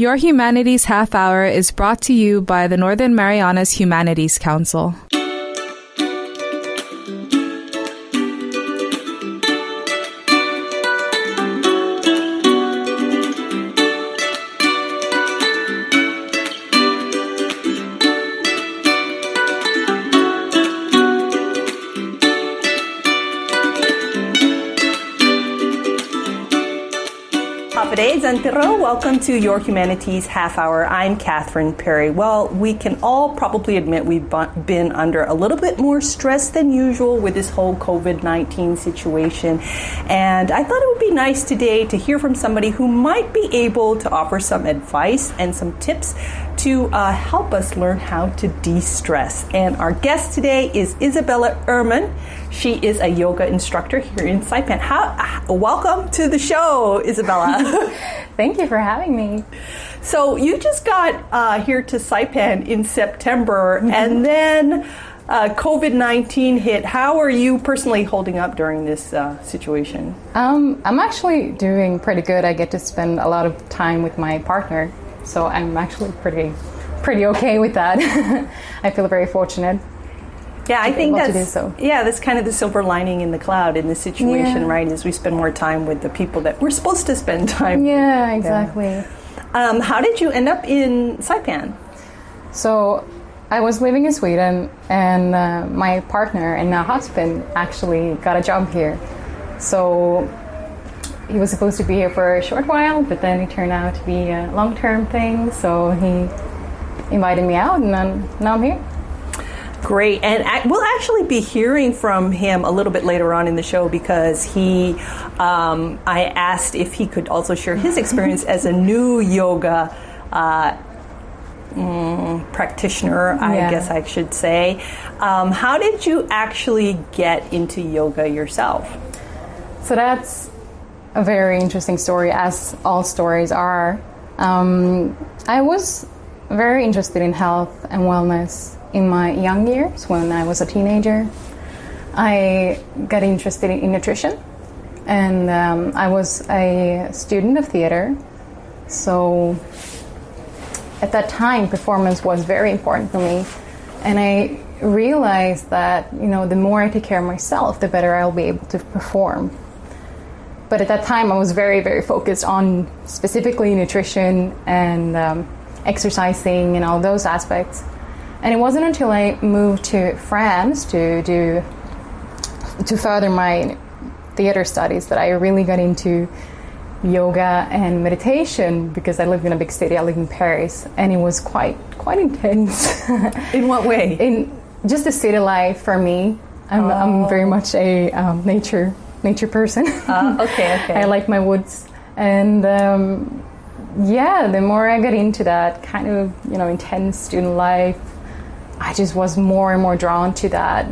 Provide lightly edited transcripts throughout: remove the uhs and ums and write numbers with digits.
Your Humanities Half-hour is brought to you by the Northern Marianas Humanities Council. Welcome to Your Humanities Half-hour. I'm Catherine Perry. Well, we can all probably admit we've been under a little bit more stress than usual with this whole COVID-19 situation. And I thought it would be nice today to hear from somebody who might be able to offer some advice and some tips to help us learn how to de-stress. And our guest today is Isabella Ohman. She is a yoga instructor here in Saipan. Welcome to the show, Isabella. Thank you for having me. So you just got here to Saipan in September, and then COVID-19 hit. How are you personally holding up during this situation? I'm actually doing pretty good. I get to spend a lot of time with my partner, so I'm actually pretty okay with that. I feel very fortunate. Yeah, I think that's kind of the silver lining in the cloud in this situation, right? Is we spend more time with the people that we're supposed to spend time with. Yeah, exactly. Yeah. How did you end up in Saipan? So I was living in Sweden, and my partner and now husband actually got a job here. So he was supposed to be here for a short while, but then it turned out to be a long-term thing. So he invited me out, and then now I'm here. Great. And we'll actually be hearing from him a little bit later on in the show because I asked if he could also share his experience as a new yoga practitioner, I guess I should say. How did you actually get into yoga yourself? So that's a very interesting story, as all stories are. I was very interested in health and wellness in my young years. When I was a teenager, I got interested in nutrition, and I was a student of theater. So at that time, performance was very important for me, and I realized that the more I take care of myself, the better I'll be able to perform. But at that time, I was very, very focused on specifically nutrition and exercising and all those aspects. And it wasn't until I moved to France to further my theater studies that I really got into yoga and meditation, because I lived in a big city. I lived in Paris, and it was quite intense. In what way? In just the city life for me. I'm very much a nature person. Okay. I like my woods, and the more I got into that kind of intense student life, I just was more and more drawn to that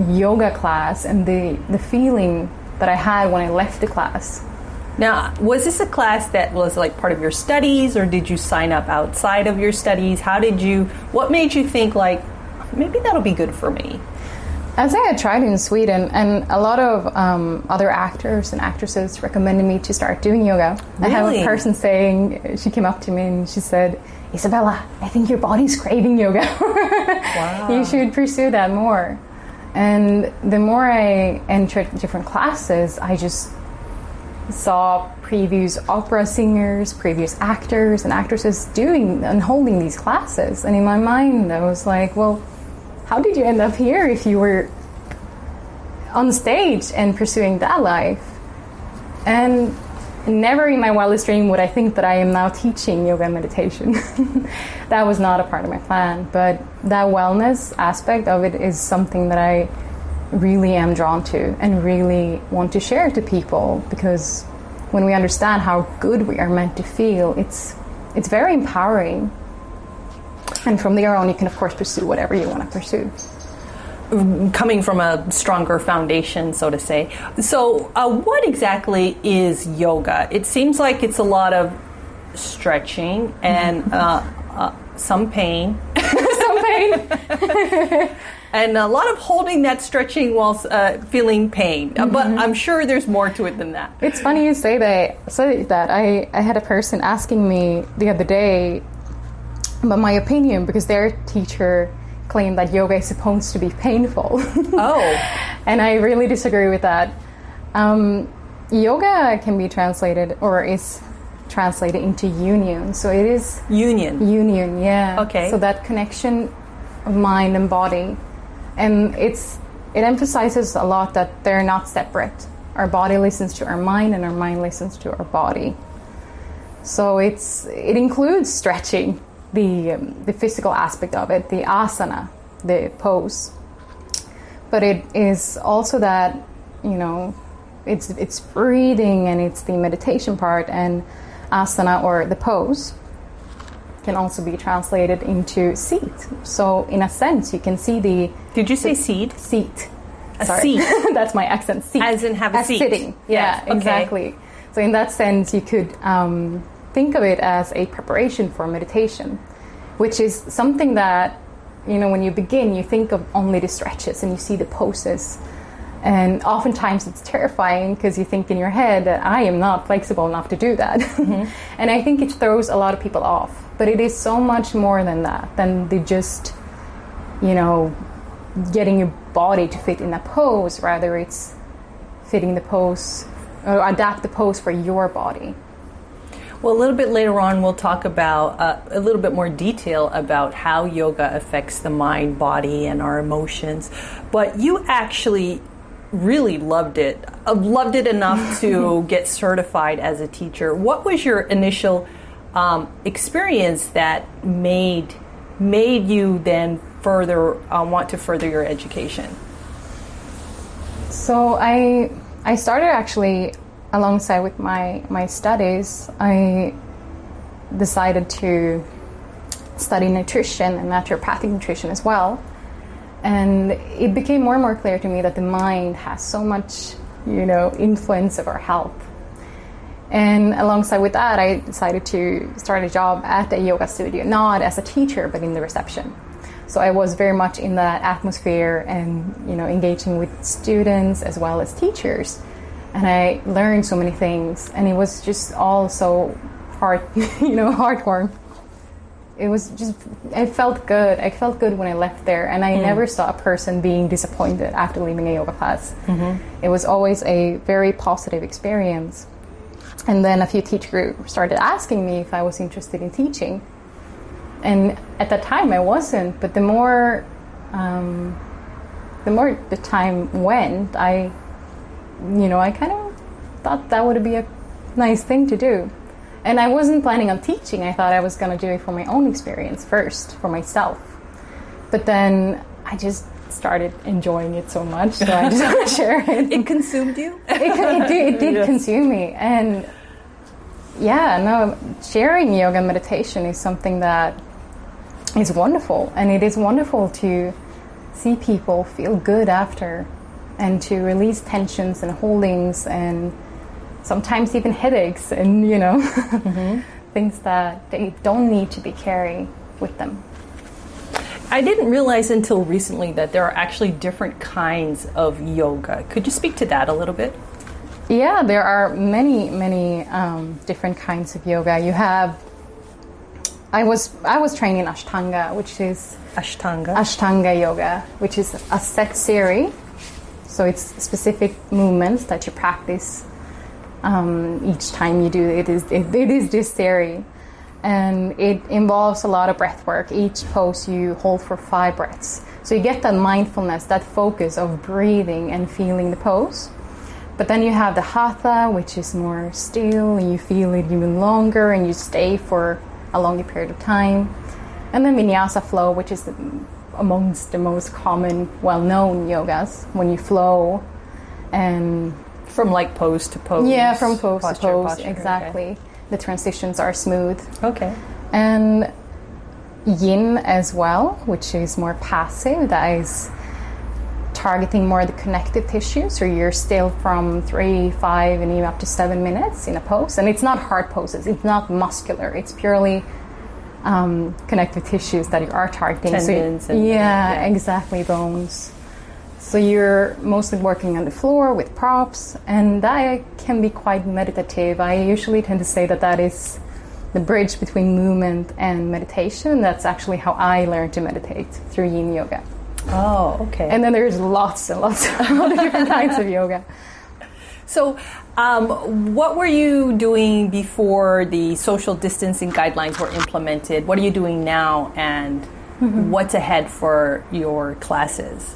yoga class and the feeling that I had when I left the class. Now, was this a class that was like part of your studies, or did you sign up outside of your studies? What made you think like, maybe that'll be good for me? As I had tried in Sweden, and a lot of other actors and actresses recommended me to start doing yoga. Really? I have a person saying, she came up to me and she said, "Isabella, I think your body's craving yoga. Wow. You should pursue that more." And the more I entered different classes, I just saw previous opera singers, previous actors and actresses doing and holding these classes. And in my mind, I was like, well, how did you end up here if you were on stage and pursuing that life? And never in my wildest dream would I think that I am now teaching yoga and meditation. That was not a part of my plan. But that wellness aspect of it is something that I really am drawn to and really want to share to people, because when we understand how good we are meant to feel, it's very empowering. And from there on, you can, of course, pursue whatever you want to pursue. Coming from a stronger foundation, so to say. So what exactly is yoga? It seems like it's a lot of stretching and some pain. Some pain. And a lot of holding that stretching while feeling pain. But I'm sure there's more to it than that. It's funny you say that. I had a person asking me the other day about my opinion because their teacher claimed that yoga is supposed to be painful. Oh. And I really disagree with that. Yoga can be translated, or is translated into union. So it is... Union, yeah. Okay. So that connection of mind and body. And it emphasizes a lot that they're not separate. Our body listens to our mind, and our mind listens to our body. So it includes stretching, the physical aspect of it, the asana, the pose. But it is also that, it's breathing, and it's the meditation part, and asana, or the pose, can also be translated into seat. So in a sense, you can see the... Did you say seat? Seat. Seat. That's my accent. Seat. As in have a seat. Sitting. Yeah, yes. exactly. Okay. So in that sense, you could think of it as a preparation for meditation, which is something that, when you begin, you think of only the stretches and you see the poses. And oftentimes it's terrifying because you think in your head that I am not flexible enough to do that. And I think it throws a lot of people off. But it is so much more than that, than the just, getting your body to fit in that pose. Rather, it's fitting the pose, or adapt the pose for your body. Well, a little bit later on, we'll talk about a little bit more detail about how yoga affects the mind, body, and our emotions. But you actually really loved it enough to get certified as a teacher. What was your initial experience that made you then further want to further your education? So I started actually alongside with my studies. I decided to study nutrition and naturopathic nutrition as well. And it became more and more clear to me that the mind has so much, influence of our health. And alongside with that, I decided to start a job at a yoga studio, not as a teacher, but in the reception. So I was very much in that atmosphere and, engaging with students as well as teachers. And I learned so many things, and it was just all so heartwarming. It was just, I felt good. I felt good when I left there, and I never saw a person being disappointed after leaving a yoga class. It was always a very positive experience. And then a few teachers started asking me if I was interested in teaching. And at that time I wasn't, but the more the time went, I kind of thought that would be a nice thing to do. And I wasn't planning on teaching. I thought I was going to do it for my own experience first, for myself. But then I just started enjoying it so much, so I just want to share it. It consumed you? It did consume me. And sharing yoga and meditation is something that is wonderful. And it is wonderful to see people feel good after, and to release tensions and holdings, and sometimes even headaches, and things that they don't need to be carrying with them. I didn't realize until recently that there are actually different kinds of yoga. Could you speak to that a little bit? Yeah, there are many different kinds of yoga. You have, I was trained in Ashtanga, which is Ashtanga yoga, which is a set series. So it's specific movements that you practice each time you do it. It is this series, and it involves a lot of breath work. Each pose you hold for 5 breaths, so you get that mindfulness, that focus of breathing and feeling the pose. But then you have the Hatha, which is more still, and you feel it even longer, and you stay for a longer period of time. And then Vinyasa Flow, which is amongst the most common, well-known yogas, when you flow and from like pose to pose. Yeah, from pose to pose, posture, exactly. Okay. The transitions are smooth. Okay. And Yin as well, which is more passive. That is targeting more the connective tissue. So you're still from 3, 5, and even up to 7 minutes in a pose. And it's not hard poses. It's not muscular. It's purely connective tissues that you are targeting. Tendons. Exactly, bones. So you're mostly working on the floor with props, and that can be quite meditative. I usually tend to say that is the bridge between movement and meditation. That's actually how I learned to meditate, through yin yoga. Oh, okay. And then there's lots and lots of other different kinds of yoga. So, what were you doing before the social distancing guidelines were implemented? What are you doing now, and what's ahead for your classes?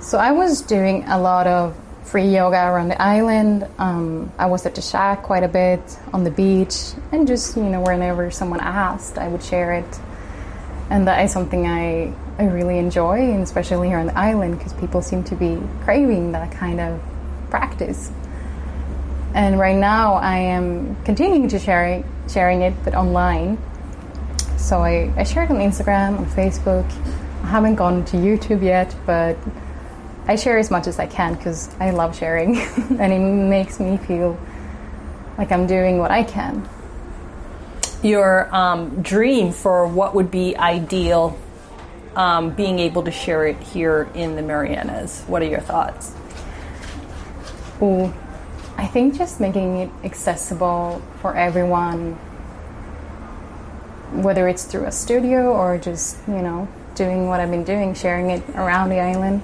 So I was doing a lot of free yoga around the island. I was at the shack quite a bit, on the beach, and just, whenever someone asked, I would share it. And that is something I really enjoy, and especially here on the island, because people seem to be craving that kind of practice. And right now I am continuing to sharing it, but online. So I share it on Instagram, on Facebook. I haven't gone to YouTube yet, but I share as much as I can because I love sharing and it makes me feel like I'm doing what I can. Your dream for what would be ideal being able to share it here in the Marianas. What are your thoughts? Ooh, I think just making it accessible for everyone, whether it's through a studio or just, doing what I've been doing, sharing it around the island.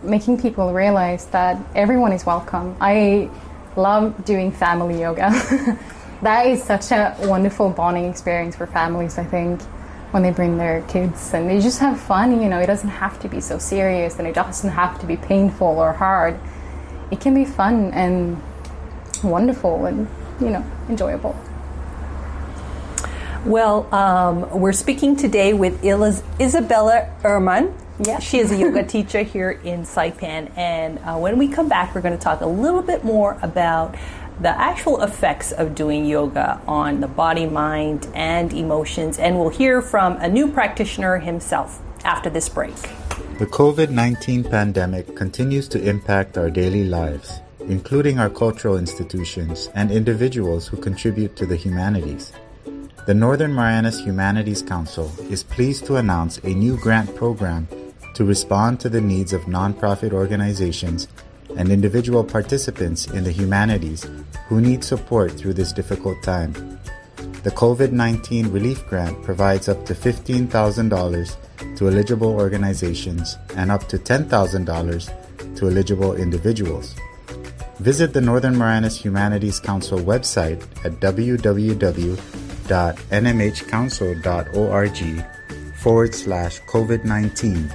Making people realize that everyone is welcome. I love doing family yoga. That is such a wonderful bonding experience for families, I think, when they bring their kids and they just have fun. It doesn't have to be so serious, and it doesn't have to be painful or hard. It can be fun and wonderful and, enjoyable. Well, we're speaking today with Isabella Ohman. Yes. She is a yoga teacher here in Saipan. And when we come back, we're going to talk a little bit more about the actual effects of doing yoga on the body, mind, and emotions. And we'll hear from a new practitioner himself after this break. The COVID-19 pandemic continues to impact our daily lives, including our cultural institutions and individuals who contribute to the humanities. The Northern Marianas Humanities Council is pleased to announce a new grant program to respond to the needs of nonprofit organizations and individual participants in the humanities who need support through this difficult time. The COVID-19 Relief Grant provides up to $15,000 to eligible organizations and up to $10,000 to eligible individuals. Visit the Northern Marianas Humanities Council website at www.nmhcouncil.org/COVID-19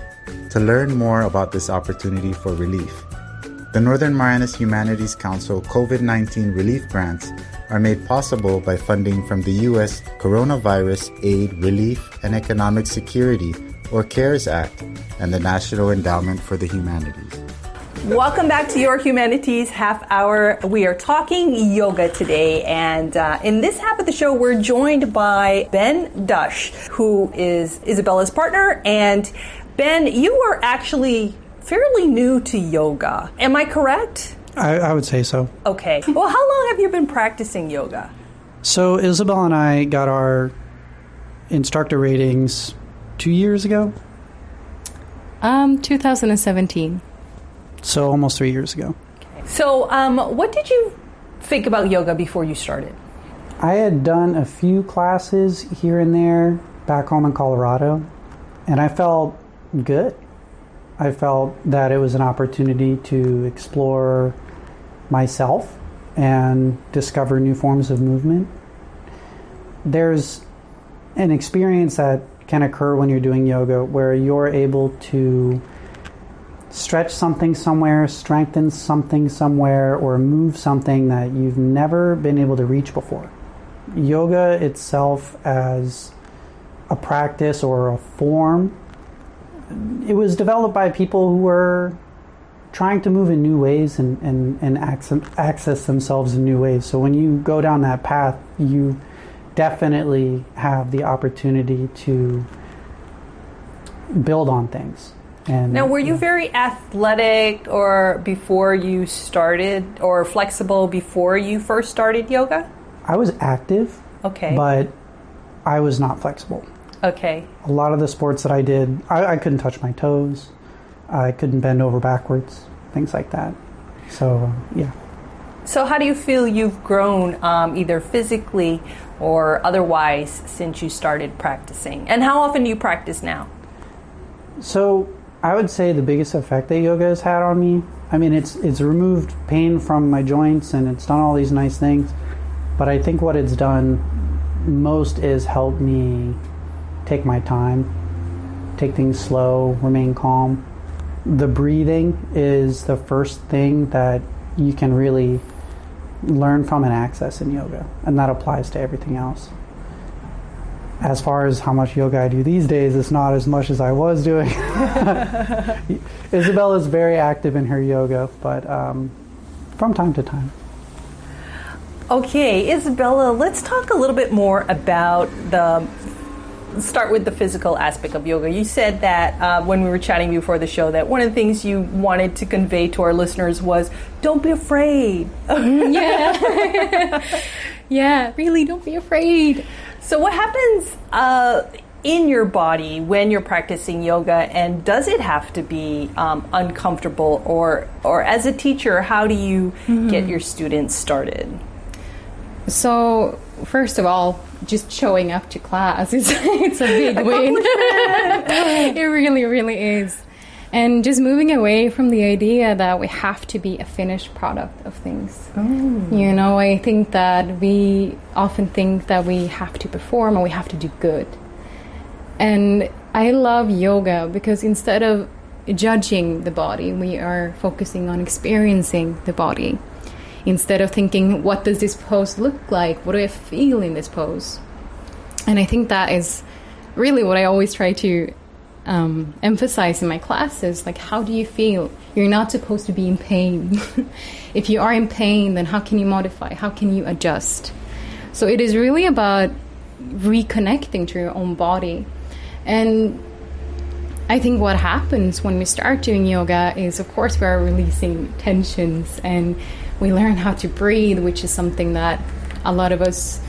to learn more about this opportunity for relief. The Northern Marianas Humanities Council COVID-19 relief grants are made possible by funding from the U.S. Coronavirus Aid, Relief, and Economic Security, or CARES Act, and the National Endowment for the Humanities. Welcome back to your Humanities Half-hour. We are talking yoga today, and in this half of the show, we're joined by Ben Dusch, who is Isabella's partner. And Ben, you are actually fairly new to yoga. Am I correct? I would say so. Okay. Well, how long have you been practicing yoga? So Isabella and I got our instructor ratings 2 years ago. 2017. So almost 3 years ago. Okay. So what did you think about yoga before you started? I had done a few classes here and there back home in Colorado, and I felt good. I felt that it was an opportunity to explore myself and discover new forms of movement. There's an experience that can occur when you're doing yoga where you're able to stretch something somewhere, strengthen something somewhere, or move something that you've never been able to reach before. Yoga itself as a practice or a form, it was developed by people who were trying to move in new ways and access themselves in new ways. So when you go down that path, you definitely have the opportunity to build on things. And now, were you very athletic or before you started, or flexible before you first started yoga? I was active, Okay. but I was not flexible. Okay. A lot of the sports that I did, I couldn't touch my toes. I couldn't bend over backwards, things like that. So, yeah. So how do you feel you've grown either physically or otherwise since you started practicing? And how often do you practice now? So I would say the biggest effect that yoga has had on me, I mean, it's removed pain from my joints and it's done all these nice things. But I think what it's done most is help me take my time, take things slow, remain calm. The breathing is the first thing that you can really learn from and access in yoga, and that applies to everything else. As far as how much yoga I do these days, it's not as much as I was doing. Isabella's very active in her yoga, but from time to time. Okay, Isabella, let's talk a little bit more about start with the physical aspect of yoga. You said that when we were chatting before the show that one of the things you wanted to convey to our listeners was, don't be afraid. Yeah. Yeah, really, don't be afraid. So what happens in your body when you're practicing yoga, and does it have to be uncomfortable, or as a teacher, how do you get your students started? So, first of all, just showing up to class, it's a big win. It really, really is. And just moving away from the idea that we have to be a finished product of things. You know, I think that we often think that we have to perform and we have to do good. And I love yoga because instead of judging the body, we are focusing on experiencing the body. Instead of thinking, what does this pose look like? What do I feel in this pose? And I think that is really what I always try to emphasize in my classes. Like, how do you feel? You're not supposed to be in pain. If you are in pain, then how can you modify? How can you adjust? So it is really about reconnecting to your own body. And I think what happens when we start doing yoga is, of course, we are releasing tensions and we learn how to breathe, which is something that a lot of us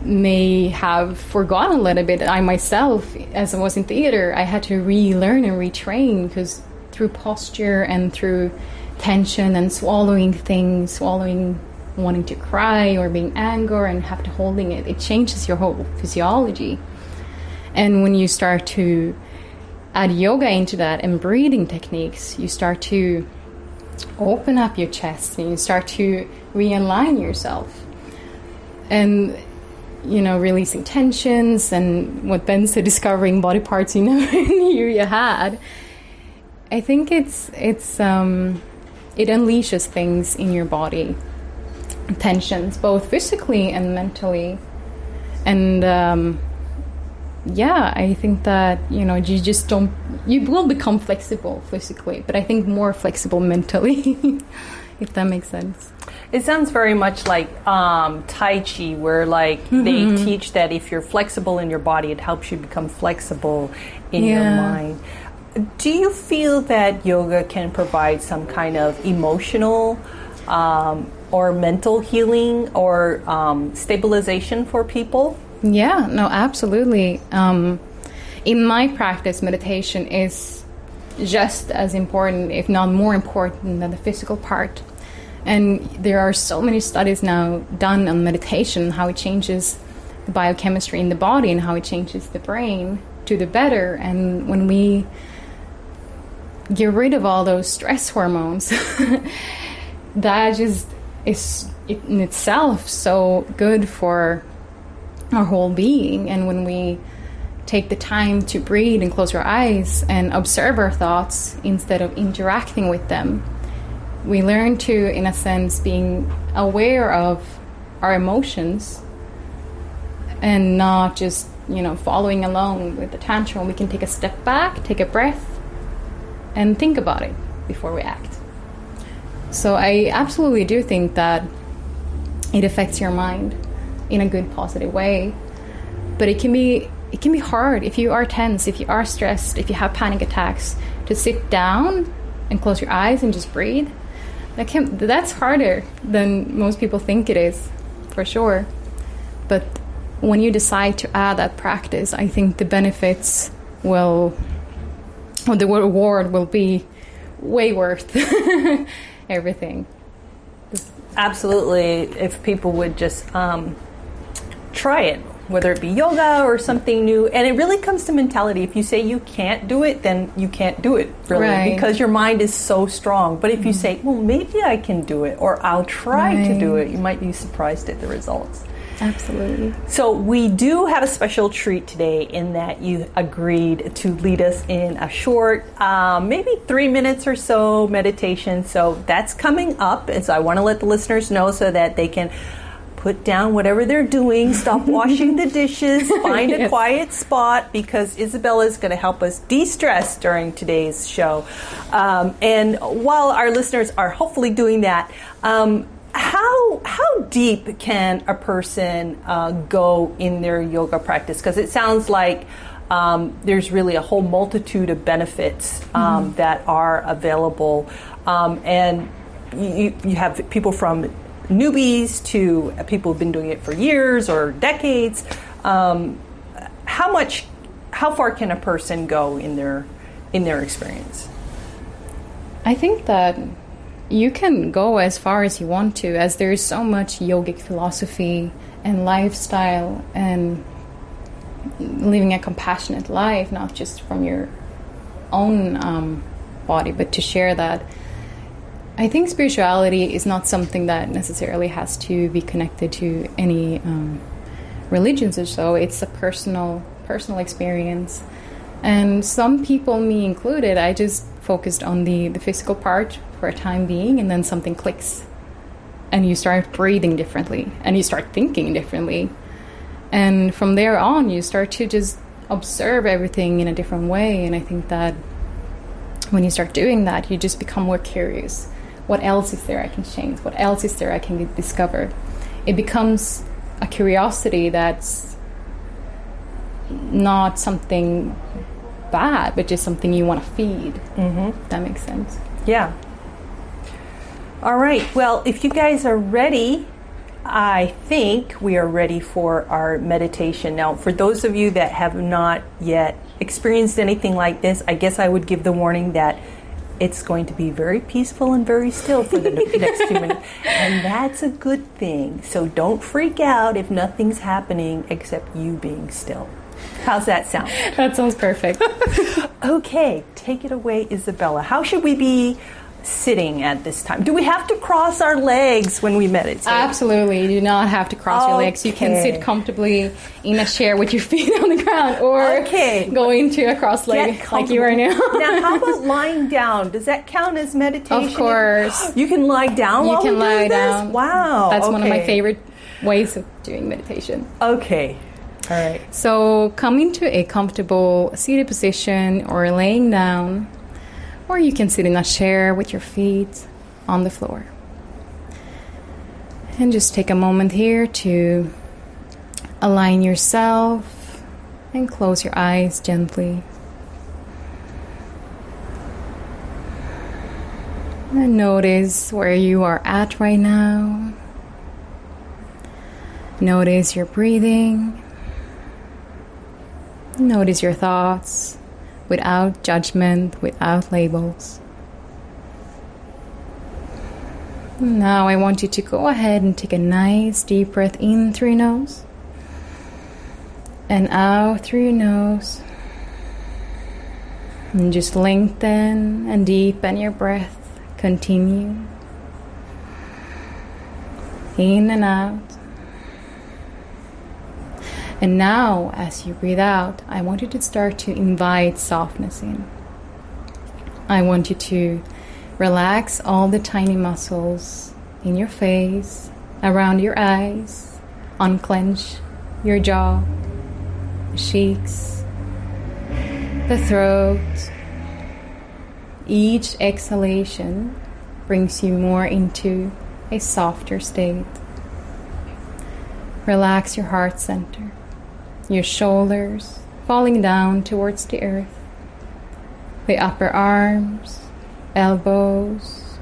may have forgotten a little bit. I myself, as I was in theater, I had to relearn and retrain because through posture and through tension and swallowing things, swallowing wanting to cry or being angry and have to holding it, it changes your whole physiology. And when you start to add yoga into that and breathing techniques, you start to open up your chest and you start to realign yourself. And, you know, releasing tensions and what Ben said, discovering body parts you never knew you had. I think it unleashes things in your body, tensions, both physically and mentally. And yeah, I think that, you know, you will become flexible physically, but I think more flexible mentally, if that makes sense. It sounds very much like Tai Chi, where like they teach that if you're flexible in your body, it helps you become flexible in your mind. Do you feel that yoga can provide some kind of emotional or mental healing or stabilization for people? Yeah, no, absolutely. In my practice, meditation is just as important, if not more important, than the physical part. And there are so many studies now done on meditation, how it changes the biochemistry in the body and how it changes the brain to the better. And when we get rid of all those stress hormones, that just is in itself so good for our whole being. And when we take the time to breathe and close our eyes and observe our thoughts instead of interacting with them, we learn to, in a sense, being aware of our emotions and not just, you know, following along with the tantrum. We can take a step back, take a breath, and think about it before we act. So I absolutely do think that it affects your mind in a good, positive way. But it can be hard if you are tense, if you are stressed, if you have panic attacks, to sit down and close your eyes and just breathe. That's harder than most people think it is, for sure. But when you decide to add that practice, I think the benefits will, or the reward will be way worth everything. Absolutely. If people would just try it, whether it be yoga or something new. And it really comes to mentality. If you say you can't do it, then you can't do it, really, right. because your mind is so strong. But if you say, well, maybe I can do it, or I'll try right. to do it, you might be surprised at the results. Absolutely. So we do have a special treat today in that you agreed to lead us in a short, maybe 3 minutes or so meditation. So that's coming up. And so I want to let the listeners know so that they can put down whatever they're doing, stop washing the dishes, find a quiet spot, because Isabella is going to help us de-stress during today's show. And while our listeners are hopefully doing that, how deep can a person go in their yoga practice? Because it sounds like there's really a whole multitude of benefits that are available. And you have people from newbies to people who've been doing it for years or decades. How far can a person go in their experience? I think that you can go as far as you want to, as there is so much yogic philosophy and lifestyle and living a compassionate life, not just from your own body, but to share that. I think spirituality is not something that necessarily has to be connected to any religions or so. It's a personal experience. And some people, me included, I just focused on the physical part for a time being, and then something clicks. And you start breathing differently, and you start thinking differently. And from there on, you start to just observe everything in a different way. And I think that when you start doing that, you just become more curious. What else is there I can change? What else is there I can discover? It becomes a curiosity that's not something bad, but just something you want to feed. If that makes sense. Yeah. All right. Well, if you guys are ready, I think we are ready for our meditation. Now, for those of you that have not yet experienced anything like this, I guess I would give the warning that it's going to be very peaceful and very still for the next few minutes. And that's a good thing. So don't freak out if nothing's happening except you being still. How's that sound? That sounds perfect. Okay, take it away, Isabella. How should we be sitting at this time? Do we have to cross our legs when we meditate? Absolutely. You do not have to cross your legs. You can sit comfortably in a chair with your feet on the ground, or go into a cross leg like you are now. Now, how about lying down? Does that count as meditation? Of course. You can lie down while we do this? Down. Wow. That's one of my favorite ways of doing meditation. Okay. All right. So come into a comfortable seated position or laying down, or you can sit in a chair with your feet on the floor. And just take a moment here to align yourself and close your eyes gently. And notice where you are at right now. Notice your breathing. Notice your thoughts without judgment, without labels. Now I want you to go ahead and take a nice deep breath in through your nose and out through your nose. And just lengthen and deepen your breath. Continue. In and out. And now, as you breathe out, I want you to start to invite softness in. I want you to relax all the tiny muscles in your face, around your eyes, unclench your jaw, the cheeks, the throat. Each exhalation brings you more into a softer state. Relax your heart center. Your shoulders falling down towards the earth, the upper arms, elbows,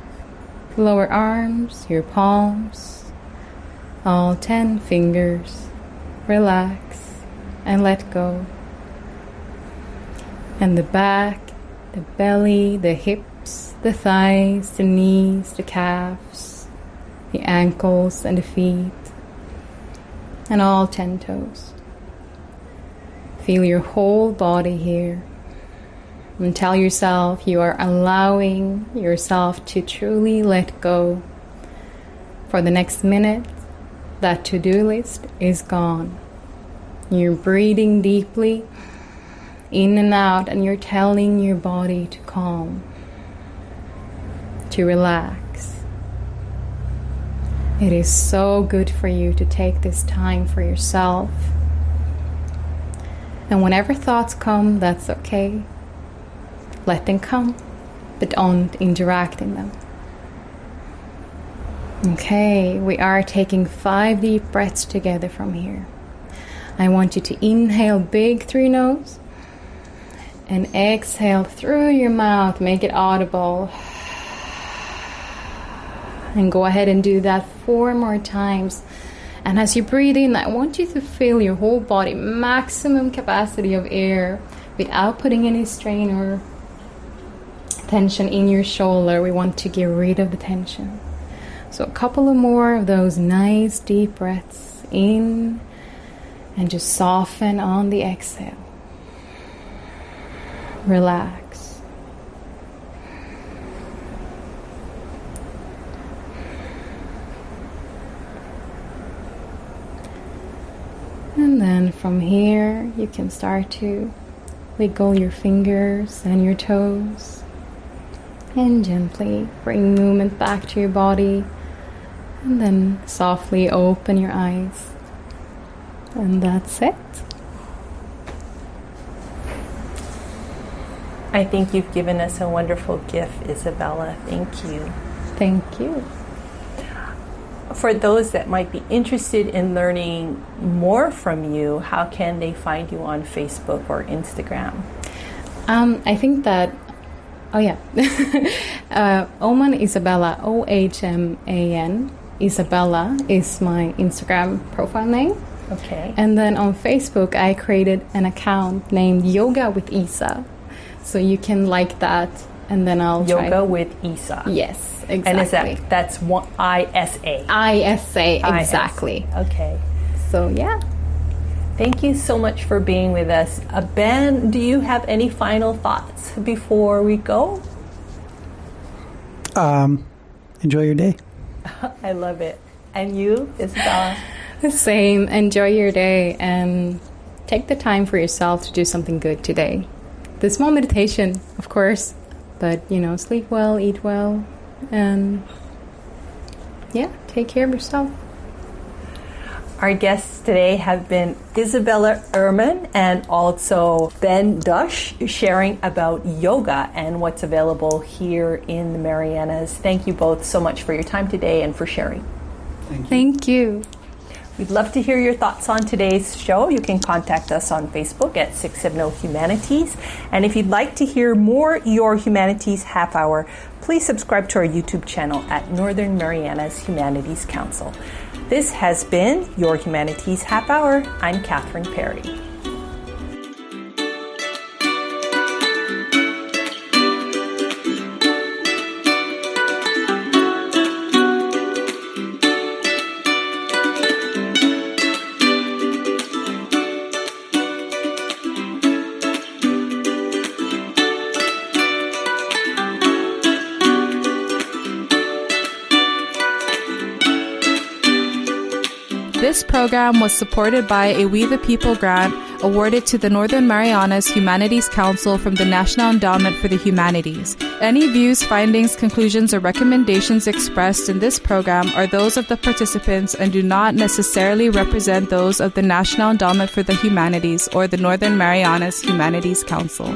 lower arms, your palms, all 10 fingers, relax, and let go. And the back, the belly, the hips, the thighs, the knees, the calves, the ankles and the feet, and all 10 toes. Feel your whole body here. And tell yourself you are allowing yourself to truly let go. For the next minute, that to-do list is gone. You're breathing deeply in and out, and you're telling your body to calm, to relax. It is so good for you to take this time for yourself. And whenever thoughts come, that's okay. Let them come, but don't interact in them. Okay, we are taking 5 deep breaths together from here. I want you to inhale big through your nose and exhale through your mouth. Make it audible. And go ahead and do that 4 more times. And as you breathe in, I want you to feel your whole body, maximum capacity of air, without putting any strain or tension in your shoulder. We want to get rid of the tension. So a couple of more of those nice deep breaths in, and just soften on the exhale. Relax. And then from here, you can start to wiggle your fingers and your toes. And gently bring movement back to your body. And then softly open your eyes. And that's it. I think you've given us a wonderful gift, Isabella. Thank you. Thank you. For those that might be interested in learning more from you, how can they find you on Facebook or Instagram? I think that, Ohman Isabella, Ohman. Isabella is my Instagram profile name. Okay. And then on Facebook, I created an account named Yoga with Isa. So you can like that, and then I'll try. Yoga with Isa. Yes, exactly. And that's one ISA. ISA, exactly. Okay. So yeah. Thank you so much for being with us. Ben, do you have any final thoughts before we go? Enjoy your day. I love it. And you, Isabella? The same. Enjoy your day and take the time for yourself to do something good today. The small meditation, of course, but sleep well, eat well, and take care of yourself. Our guests today have been Isabella Ohman and also Ben Dusch, sharing about yoga and what's available here in the Marianas. Thank you both so much for your time today and for sharing. Thank you. We'd love to hear your thoughts on today's show. You can contact us on Facebook at 670 Humanities. And if you'd like to hear more Your Humanities Half Hour, please subscribe to our YouTube channel at Northern Marianas Humanities Council. This has been Your Humanities Half Hour. I'm Catherine Perry. This program was supported by a We the People grant awarded to the Northern Marianas Humanities Council from the National Endowment for the Humanities. Any views, findings, conclusions, or recommendations expressed in this program are those of the participants and do not necessarily represent those of the National Endowment for the Humanities or the Northern Marianas Humanities Council.